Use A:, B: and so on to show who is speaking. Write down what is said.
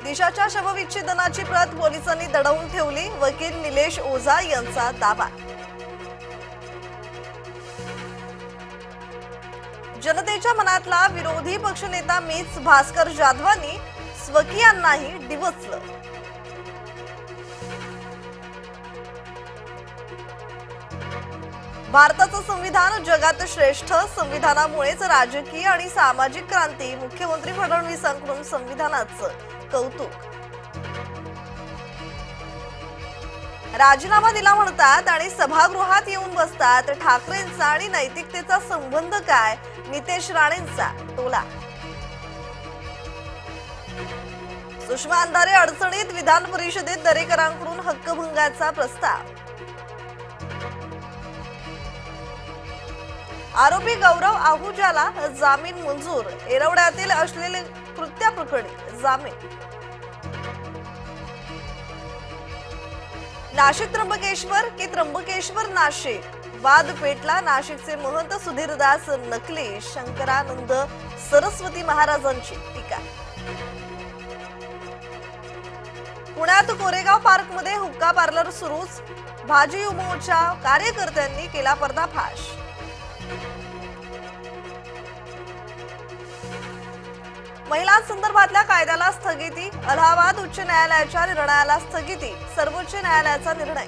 A: दिशाच्या शवविच्छेदनाची प्रत पोलिसांनी दडवून ठेवली। वकील निलेश ओझा यांचा दावा। जनतेच्या मनातला विरोधी पक्षनेता मीच भास्कर जाधवांनी स्वकीयांनाही डिवचलं। भारताचं संविधान जगात श्रेष्ठ, संविधानामुळेच राजकीय आणि सामाजिक क्रांती। मुख्यमंत्री फडणवीसांकडून संविधानाचं कौतुक। राजीनामा दिला म्हणतात आणि सभागृहात येऊन बसतात। ठाकरेंचा आणि नैतिकतेचा संबंध काय? नितेश राणेंचा टोला। सुषमा अंधारे अडचणीत, विधान परिषदेत दरेकरांकडून हक्कभंगाचा प्रस्ताव। आरोपी गौरव आहुजाला जामीन मंजूर। येरवड्यातील अश्लील कृत्याप्रकरणी जामीन। नाशिक त्र्यंबकेश्वर की त्र्यंबकेश्वर नाशिक? वाद पेटला। नाशिकचे महंत सुधीरदास नकली, शंकरानंद सरस्वती महाराजांची टीका। पुण्यात कोरेगाव पार्कमध्ये हुक्का पार्लर सुरूच। भाजी युमोच्या कार्यकर्त्यांनी केला पर्दाफाश। महिलांसंदर्भातल्या कायद्याला स्थगिती। अलाहाबाद उच्च न्यायालयाच्या निर्णयाला स्थगिती। सर्वोच्च न्यायालयाचा निर्णय।